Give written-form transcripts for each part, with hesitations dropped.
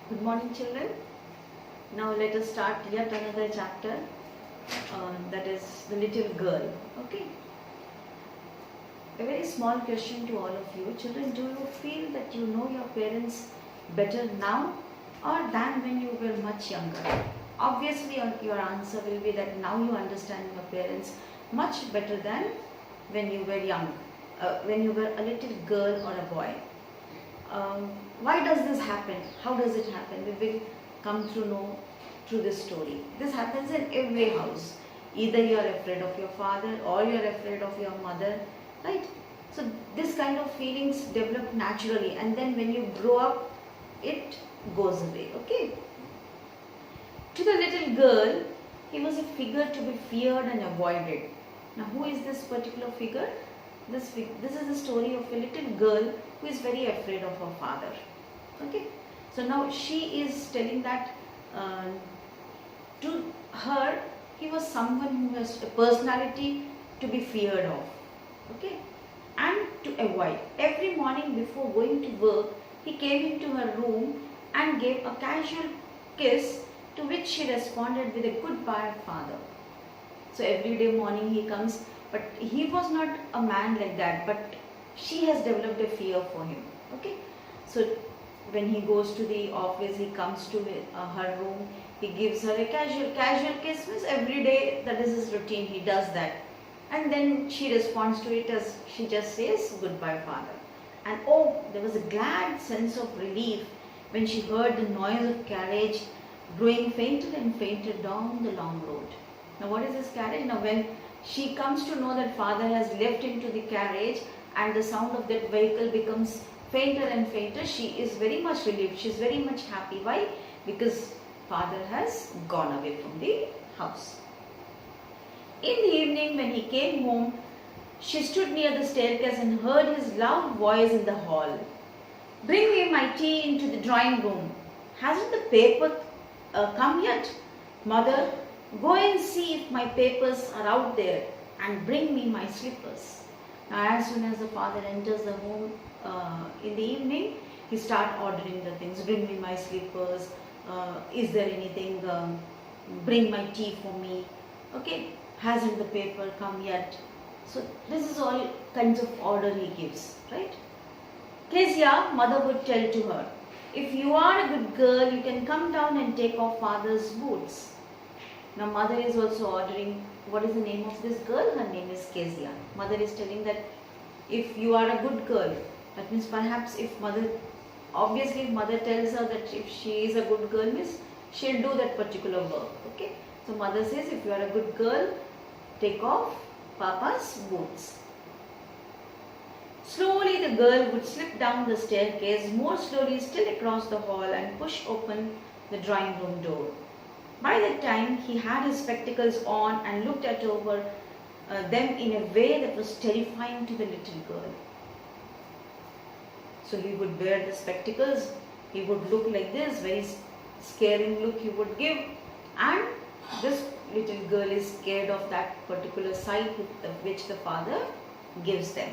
Good morning, children. Now let us start yet another chapter, that is the little girl. Okay. A very small question to all of you. Children, do you feel that you know your parents better now or than when you were much younger? Obviously, your answer will be that now you understand your parents much better than when you were young, when you were a little girl or a boy. Why does this happen? How does it happen? We will come to know through this story. This happens in every house. Either you are afraid of your father or you are afraid of your mother, right? So this kind of feelings develop naturally, and then when you grow up, it goes away. Okay. To the little girl, he was a figure to be feared and avoided. Now, who is this particular figure? This is the story of a little girl who is very afraid of her father. Okay, so now she is telling that to her he was someone who has a personality to be feared of. Okay, and to avoid. Every morning before going to work, he came into her room and gave a casual kiss, to which she responded with a goodbye, father. So every day morning he comes, but he was not a man like that, but she has developed a fear for him. Okay, so when he goes to the office, he comes to her room, he gives her a casual kiss. Means every day that is his routine, he does that, and then she responds to it as she just says goodbye, father. And oh, there was a glad sense of relief when she heard the noise of carriage growing fainter and fainter down the long road. Now what is this carriage? Now when she comes to know that father has left into the carriage and the sound of that vehicle becomes fainter and fainter, she is very much relieved. She is very much happy. Why? Because father has gone away from the house. In the evening when he came home, she stood near the staircase and heard his loud voice in the hall. Bring me my tea into the drawing room. Hasn't the paper come yet? Mother, go and see if my papers are out there and bring me my slippers. Now as soon as the father enters the home in the evening, he starts ordering the things. Bring me my slippers, is there anything, bring my tea for me. Okay, hasn't the paper come yet? So this is all kinds of order he gives, right? Kezia, mother would tell to her, if you are a good girl, you can come down and take off father's boots. Now mother is also ordering. What is the name of this girl? Her name is Kezia. Mother is telling that if you are a good girl, that means perhaps if mother, obviously if mother tells her that if she is a good girl, means she'll do that particular work. Okay. So mother says if you are a good girl, take off papa's boots. Slowly the girl would slip down the staircase, more slowly still across the hall, and push open the drawing room door. By that time, he had his spectacles on and looked at over them in a way that was terrifying to the little girl. So he would wear the spectacles, he would look like this, very scaring look he would give, and this little girl is scared of that particular sight which the father gives them.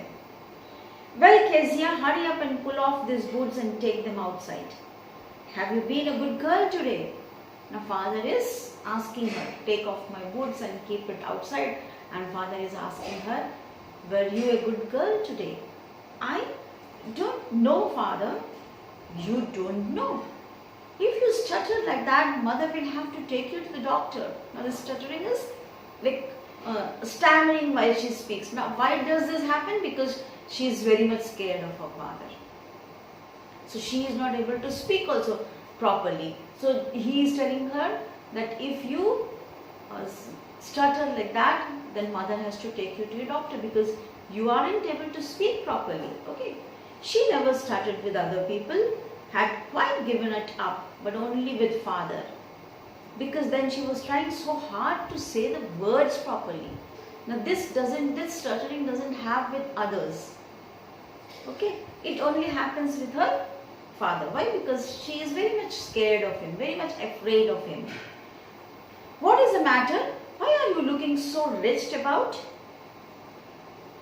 Well, Kezia, hurry up and pull off these boots and take them outside. Have you been a good girl today? Now father is asking her, take off my boots and keep it outside. And father is asking her, were you a good girl today? I don't know, father. You don't know. If you stutter like that, mother will have to take you to the doctor. Now the stuttering is like stammering while she speaks. Now why does this happen? Because she is very much scared of her father. So she is not able to speak also properly. So he is telling her that if you stutter like that, then mother has to take you to a doctor because you aren't able to speak properly. Okay. She never stuttered with other people, had quite given it up, but only with father. Because then she was trying so hard to say the words properly. Now this stuttering doesn't have with others. Okay. It only happens with her father. Why? Because she is very much scared of him, very much afraid of him. What is the matter? Why are you looking so wretched about?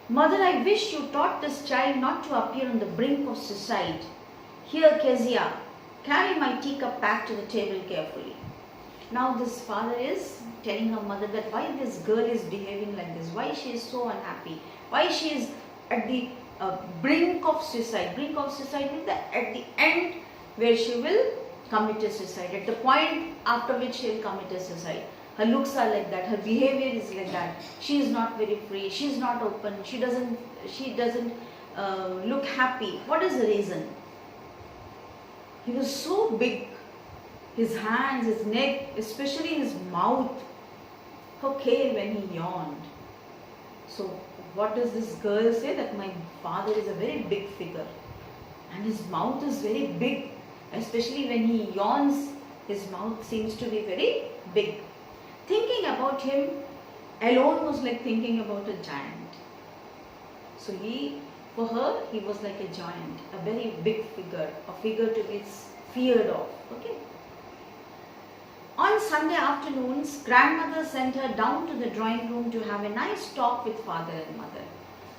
Mother, I wish you taught this child not to appear on the brink of suicide. Here, Kezia, Carry my teacup back to the table carefully. Now this father is telling her mother that why this girl is behaving like this, why she is so unhappy, why she is at the brink of suicide. Brink of suicide means that at the end where she will commit a suicide, at the point after which she will commit a suicide. Her looks are like that, her behavior is like that. She is not very free, she is not open, she doesn't look happy. What is the reason? He was so big, his hands, his neck, especially his mouth, okay, when he yawned. So what does this girl say? That my father is a very big figure and his mouth is very big, especially when he yawns, his mouth seems to be very big. Thinking about him alone was like thinking about a giant. So for her, he was like a giant, a very big figure, a figure to be feared of. Okay. On Sunday afternoons, grandmother sent her down to the drawing room to have a nice talk with father and mother.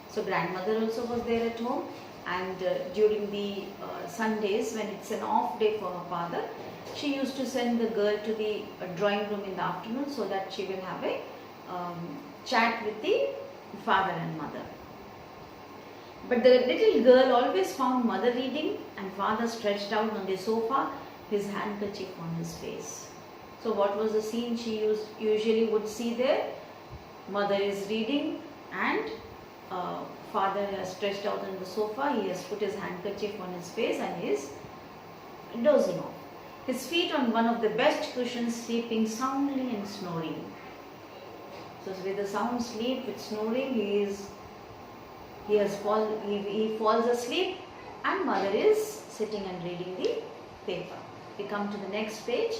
So grandmother also was there at home, and during the Sundays when it's an off day for her father, she used to send the girl to the drawing room in the afternoon so that she will have a chat with the father and mother. But the little girl always found mother reading and father stretched out on the sofa, his handkerchief on his face. So what was the scene she usually would see there? Mother is reading and father has stretched out on the sofa, he has put his handkerchief on his face and he is dozing off. His feet on one of the best cushions, sleeping soundly and snoring. So with a sound sleep, with snoring, he falls asleep and mother is sitting and reading the paper. We come to the next page.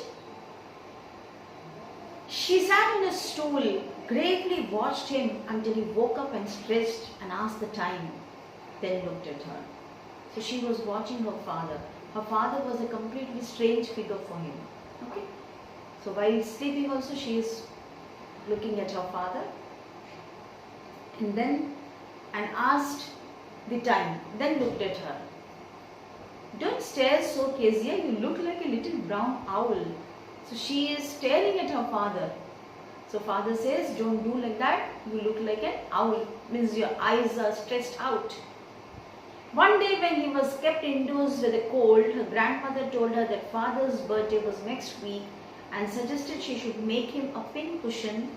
She sat on a stool, gravely watched him until he woke up and stretched and asked the time, then looked at her. So she was watching her father. Her father was a completely strange figure for him. Okay? So while sleeping also she is looking at her father and asked the time, then looked at her. Don't stare so, Kezia, you look like a little brown owl. So she is staring at her father. So father says, don't do like that, you look like an owl, means your eyes are stretched out. One day when he was kept indoors with a cold, her grandmother told her that father's birthday was next week and suggested she should make him a pin cushion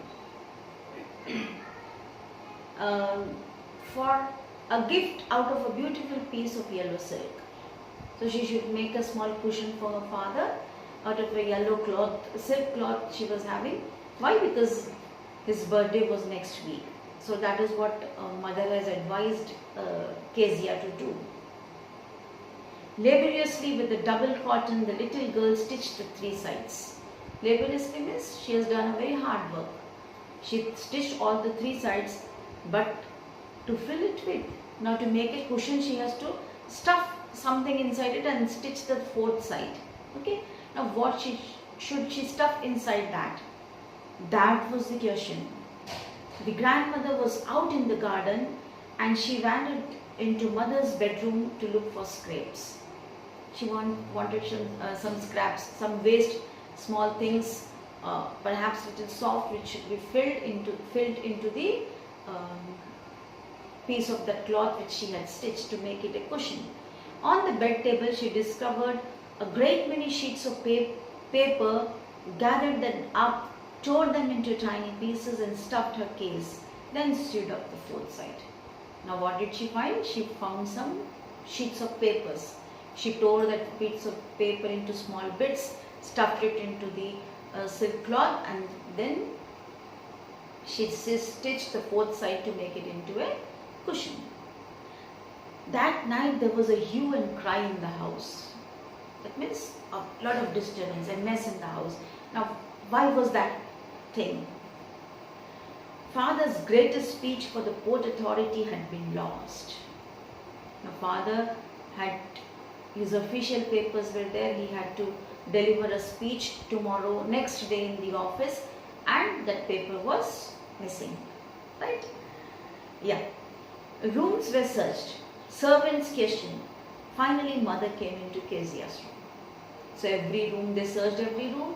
for a gift out of a beautiful piece of yellow silk. So she should make a small cushion for her father out of a yellow cloth, silk cloth she was having. Why? Because his birthday was next week. So that is what mother has advised Kezia to do. Laboriously with the double cotton, the little girl stitched the three sides. Laboriously means she has done a very hard work. She stitched all the three sides, but to fill it with, now to make a cushion she has to stuff something inside it and stitch the fourth side. Okay. Now what should she stuff inside that? That was the question. The grandmother was out in the garden and she wandered into mother's bedroom to look for scraps. She wanted some scraps, some waste, small things, perhaps little soft, which should be filled into the piece of that cloth which she had stitched to make it a cushion. On the bed table she discovered a great many sheets of paper, gathered them up, tore them into tiny pieces and stuffed her case, then sewed up the fourth side. Now what did she find? She found some sheets of papers. She tore that bits of paper into small bits, stuffed it into the silk cloth, and then she stitched the fourth side to make it into a cushion. That night there was a hue and cry in the house. That means a lot of disturbance and mess in the house. Now why was that thing? Father's greatest speech for the Port Authority had been lost. Now father had, his official papers were there, he had to deliver a speech tomorrow, next day in the office, and that paper was missing. Right? Yeah. Rooms were searched, servants questioned. Finally mother came into Kezia's room. So every room, they searched every room.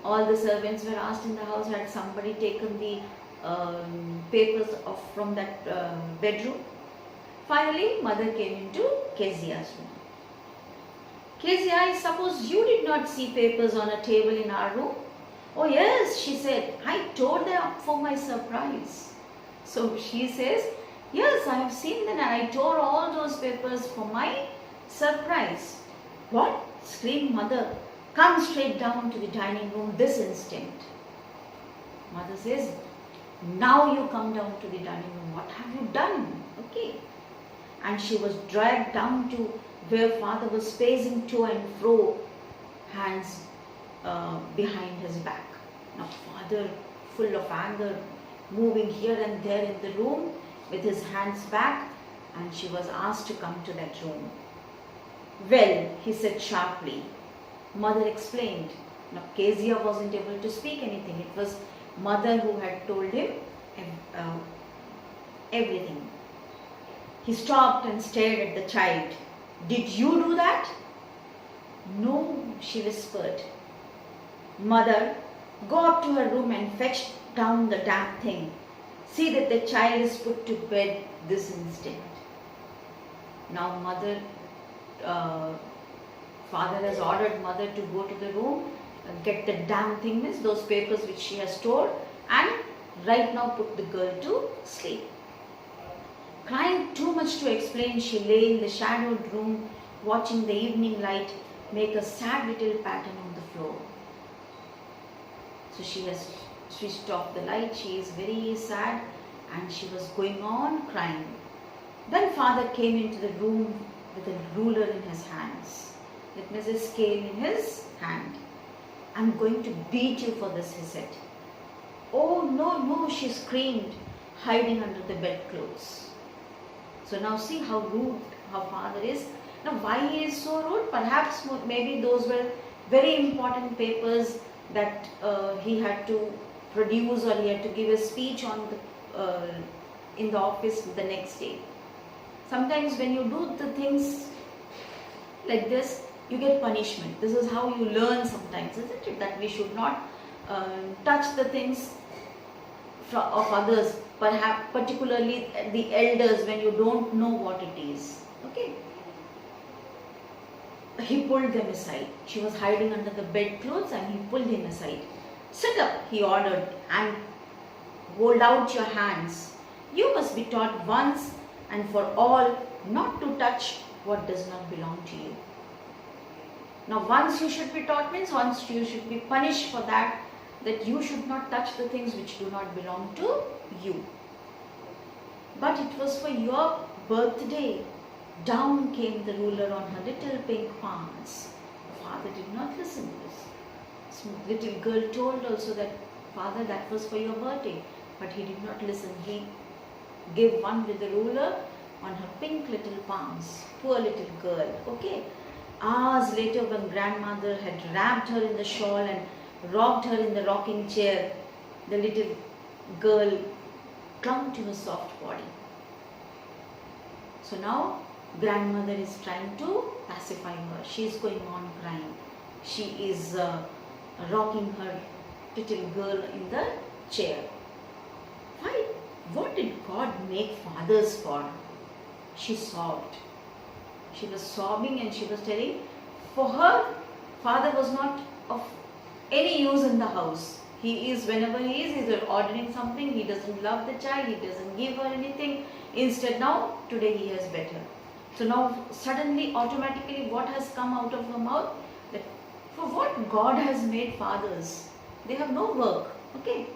All the servants were asked in the house, had somebody taken the papers from that bedroom. Finally, mother came into Kezia's room. Kezia, I suppose you did not see papers on a table in our room? Oh yes, she said, I tore them up for my surprise. So she says, yes, I have seen them and I tore all those papers for my surprise. What? Screamed mother. Come straight down to the dining room this instant. Mother says, now you come down to the dining room. What have you done? Okay. And she was dragged down to where father was pacing to and fro, hands behind his back. Now father, full of anger, moving here and there in the room with his hands back, and she was asked to come to that room. Well, he said sharply. Mother explained. Now Kezia wasn't able to speak anything. It was mother who had told him everything. He stopped and stared at the child. Did you do that? No, she whispered. Mother, go up to her room and fetch down the damn thing. See that the child is put to bed this instant. Now father has ordered mother to go to the room and get the damn thing, means those papers which she has stored, and right now put the girl to sleep. Crying too much to explain, she lay in the shadowed room watching the evening light make a sad little pattern on the floor. So she has switched off the light, she is very sad and she was going on crying. Then father came into the room with a ruler in his hands. That means a scale in his hand. I'm going to beat you for this, he said. Oh no, she screamed, hiding under the bedclothes. So now see how rude her father is. Now why he is so rude? Perhaps maybe those were very important papers that he had to produce, or he had to give a speech on in the office the next day. Sometimes when you do the things like this, you get punishment. This is how you learn sometimes, isn't it? That we should not touch the things of others, perhaps particularly the elders, when you don't know what it is. Okay. He pulled them aside. She was hiding under the bedclothes and he pulled him aside. Sit up, he ordered, and hold out your hands. You must be taught once and for all not to touch what does not belong to you. Now once you should be taught means once you should be punished for that you should not touch the things which do not belong to you. But it was for your birthday. Down came the ruler on her little pink palms. Father did not listen to this. This little girl told also that, Father, that was for your birthday. But he did not listen. He gave one with the ruler on her pink little palms. Poor little girl. Okay. Hours later, when grandmother had wrapped her in the shawl and rocked her in the rocking chair, the little girl clung to her soft body. So now grandmother is trying to pacify her. She is going on crying. She is rocking her little girl in the chair. Why? What did God make fathers for? She sobbed. She was sobbing and she was telling, for her, father was not of any use in the house. He is, whenever he is ordering something, he doesn't love the child, he doesn't give her anything. Instead now, today he has better. So now suddenly, automatically, what has come out of her mouth? That for what God has made fathers? They have no work. Okay.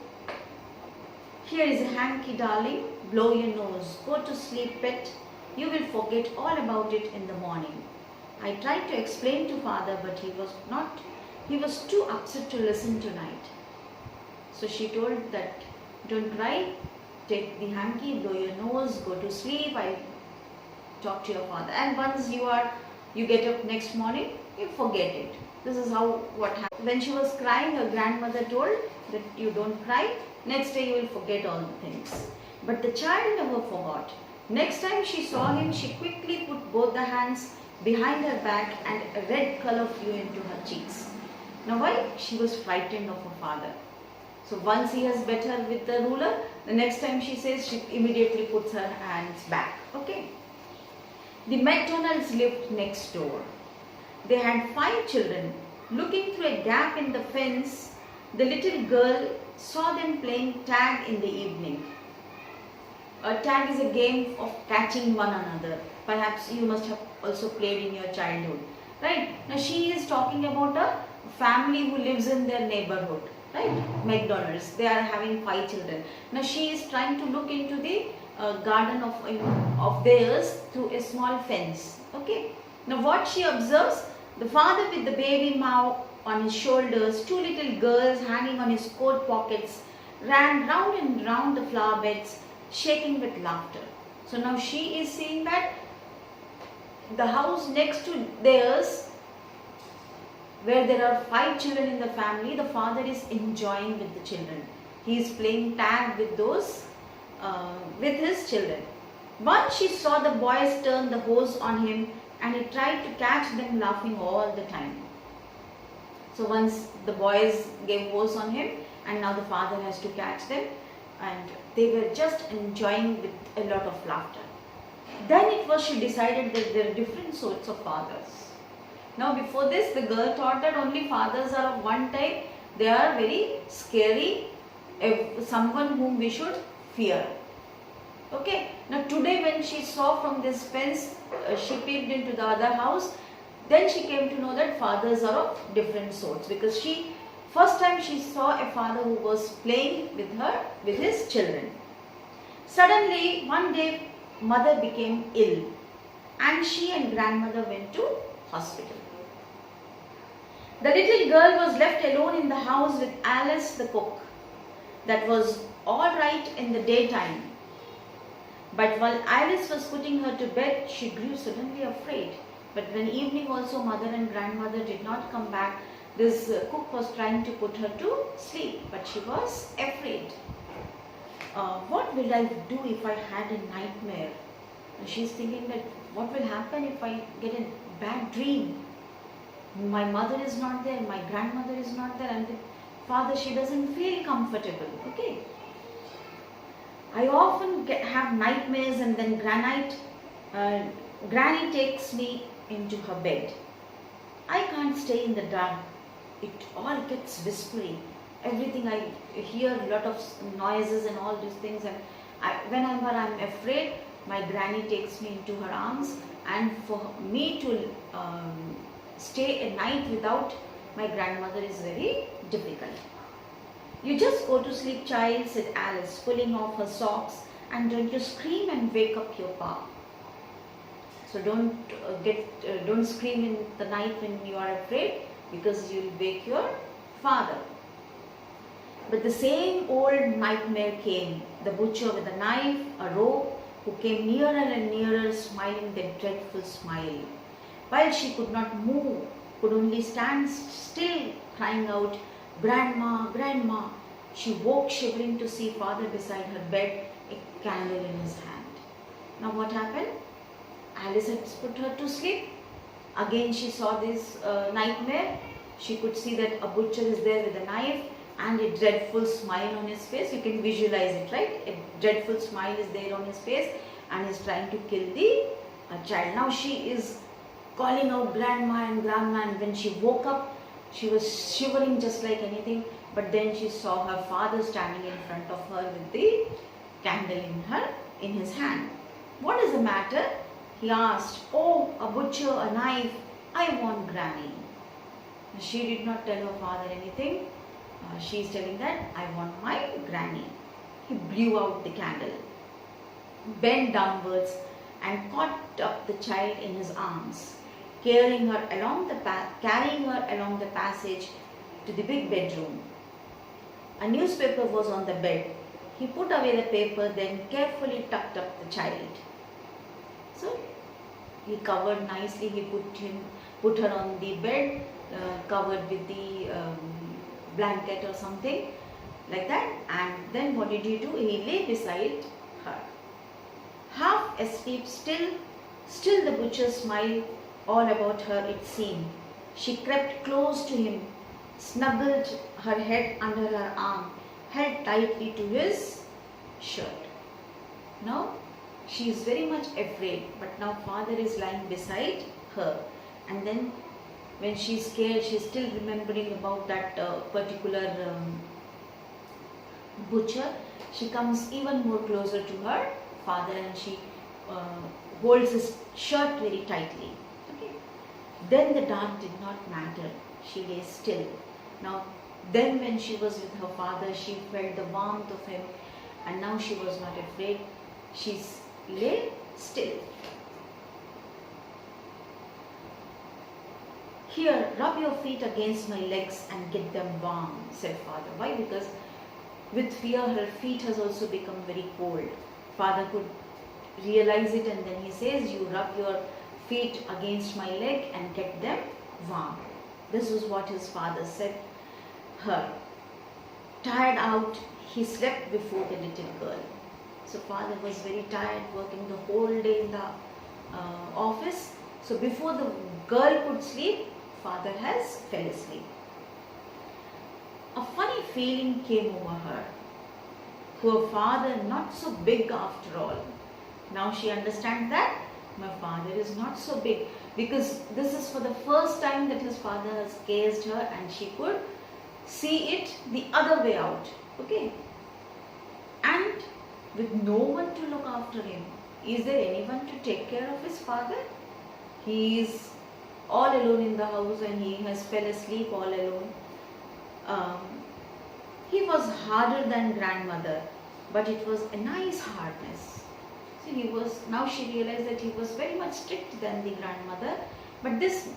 Here is a hanky, darling. Blow your nose. Go to sleep, pet. You will forget all about it in the morning. I tried to explain to father, but he was too upset to listen tonight. So she told that, don't cry, take the hanky, blow your nose, go to sleep, I talk to your father. And once you get up next morning, you forget it. This is what happened. When she was crying, her grandmother told that you don't cry, next day you will forget all the things. But the child never forgot. Next time she saw him, she quickly put both the hands behind her back and a red color flew into her cheeks. Now why? She was frightened of her father. So once he has better with the ruler, the next time she says, she immediately puts her hands back. Okay. The McDonalds lived next door. They had 5 children. Looking through a gap in the fence, the little girl saw them playing tag in the evening. Tag is a game of catching one another. Perhaps you must have also played in your childhood. Right? Now she is talking about a family who lives in their neighborhood. Right? McDonald's. They are having 5 children. Now she is trying to look into the garden of theirs through a small fence. Okay. Now what she observes, the father with the baby Mao on his shoulders, 2 little girls hanging on his coat pockets, ran round and round the flower beds, shaking with laughter. So now she is seeing that the house next to theirs, where there are 5 children in the family, the father is enjoying with the children. He is playing tag with those, with his children. Once she saw the boys turn the hose on him and he tried to catch them laughing all the time. So once the boys gave hose on him and now the father has to catch them, and they were just enjoying with a lot of laughter. Then it was she decided that there are different sorts of fathers. Now before this, the girl thought that only fathers are of one type. They are very scary, someone whom we should fear. Okay. Now today when she saw from this fence, she peeped into the other house, then she came to know that fathers are of different sorts, because first time she saw a father who was playing with her, with his children. Suddenly one day mother became ill and she and grandmother went to hospital. The little girl was left alone in the house with Alice the cook. That was all right in the daytime. But while Alice was putting her to bed, she grew suddenly afraid. But when evening also mother and grandmother did not come back, this cook was trying to put her to sleep, but she was afraid. What will I do if I had a nightmare? She's thinking that what will happen if I get a bad dream? My mother is not there, my grandmother is not there, and the father, she doesn't feel comfortable. Okay. I often have nightmares, and then Granny takes me into her bed. I can't stay in the dark. It all gets whispery. Everything I hear, a lot of noises and all these things, and whenever I'm afraid, my granny takes me into her arms, and for me to stay a night without my grandmother is very difficult. You just go to sleep, child, said Alice, pulling off her socks, and don't you scream and wake up your pa. So don't scream in the night when you are afraid, because you will wake your father. But the same old nightmare came. The butcher with a knife, a rope, who came nearer and nearer, smiling that dreadful smile. While she could not move, could only stand still, crying out, "Grandma, Grandma." She woke shivering to see father beside her bed, a candle in his hand. Now what happened? Alice had put her to sleep. Again she saw this nightmare. She could see that a butcher is there with a knife and a dreadful smile on his face. You can visualize it, right? A dreadful smile is there on his face and is trying to kill the child. Now she is calling out grandma and grandma, and when she woke up, she was shivering just like anything, but then she saw her father standing in front of her with the candle in his hand. "What is the matter?" he asked. "Oh, a butcher, a knife. I want Granny." She did not tell her father anything. She is telling that, "I want my Granny." He blew out the candle, bent downwards and caught up the child in his arms, carrying her along the passage to the big bedroom. A newspaper was on the bed. He put away the paper, then carefully tucked up the child. So he covered nicely. He put her on the bed, covered with the blanket or something like that. And then what did he do? He lay beside her, half asleep. Still the butcher smiled all about her it seemed. She crept close to him, snuggled her head under her arm, held tightly to his shirt. Now she is very much afraid, but now father is lying beside her. And then when she is scared, she is still remembering about that particular butcher. She comes even more closer to her father, and she holds his shirt very tightly. Okay. Then the dark did not matter. She lay still. Now, then when she was with her father, she felt the warmth of him, and now she was not afraid. She lay still. Here, rub your feet against my legs and get them warm, said father. Why? Because with fear, her feet has also become very cold. Father could realize it, and then he says, you rub your feet against my leg and get them warm. This was what his father said her. Tired out, he slept before the little girl. So father was very tired, working the whole day in the office. So before the girl could sleep, father has fell asleep. A funny feeling came over her. Her father not so big after all. Now she understands that my father is not so big, because this is for the first time that his father has gazed her and she could see it the other way out. Okay. And with no one to look after him. Is there anyone to take care of his father? He is all alone in the house and he has fell asleep all alone. He was harder than grandmother, but it was a nice hardness. So he was, now she realized that he was very much strict than the grandmother, but this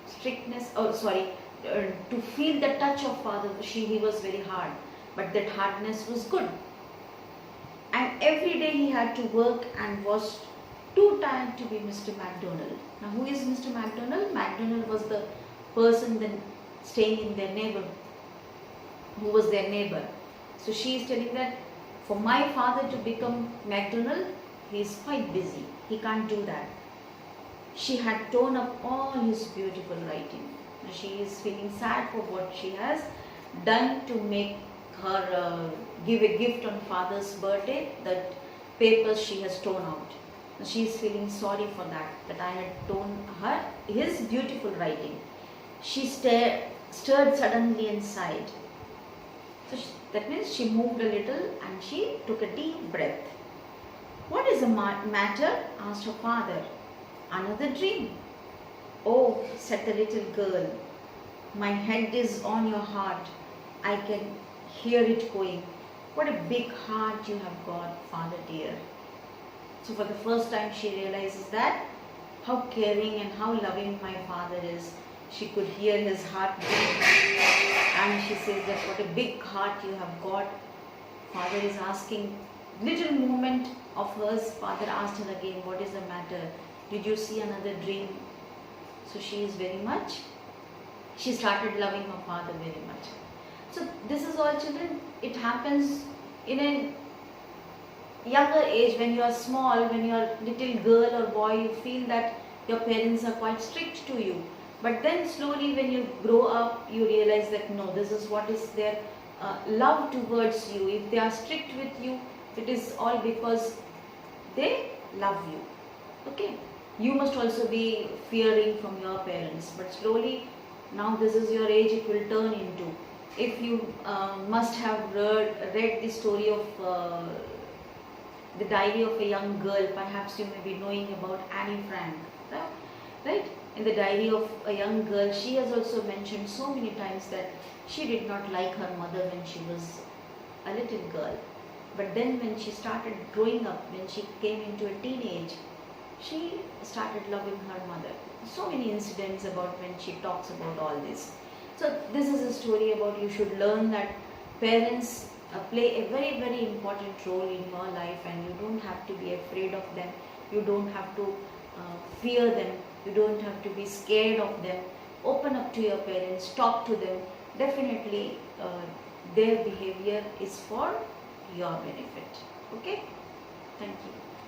strictness, to feel the touch of father, he was very hard, but that hardness was good. And every day he had to work and was too tired to be Mr. MacDonald. Now who is Mr. MacDonald? MacDonald was the person then staying in their neighbor, who was their neighbor. So she is telling that for my father to become MacDonald, he is quite busy. He can't do that. She had torn up all his beautiful writing. Now she is feeling sad for what she has done to make her give a gift on father's birthday, that papers she has torn out. Now she is feeling sorry for that I had torn her his beautiful writing. She stirred suddenly and sighed. So that means she moved a little and she took a deep breath. What is the matter? Asked her father. Another dream. Oh, said the little girl, my head is on your heart. I can hear it going. What a big heart you have got, father dear. So for the first time she realizes that how caring and how loving my father is. She could hear his heart beat, and she says that what a big heart you have got. Father is asking, little movement of hers, father asked her again, what is the matter? Did you see another dream? So she is very much, she started loving her father very much. So this is all, children, it happens in a younger age. When you are small, when you are little girl or boy, you feel that your parents are quite strict to you. But then slowly when you grow up, you realize that no, this is what is their love towards you. If they are strict with you, it is all because they love you. Okay. You must also be fearing from your parents. But slowly, now this is your age, it will turn into. If you must have read the story of the diary of a young girl, perhaps you may be knowing about Annie Frank, right? In the diary of a young girl, she has also mentioned so many times that she did not like her mother when she was a little girl. But then when she started growing up, when she came into a teenage, she started loving her mother. So many incidents about when she talks about all this. So this is a story about you should learn that parents play a very, very important role in your life, and you don't have to be afraid of them. You don't have to fear them. You don't have to be scared of them. Open up to your parents, talk to them. Definitely their behavior is for your benefit. Okay? Thank you.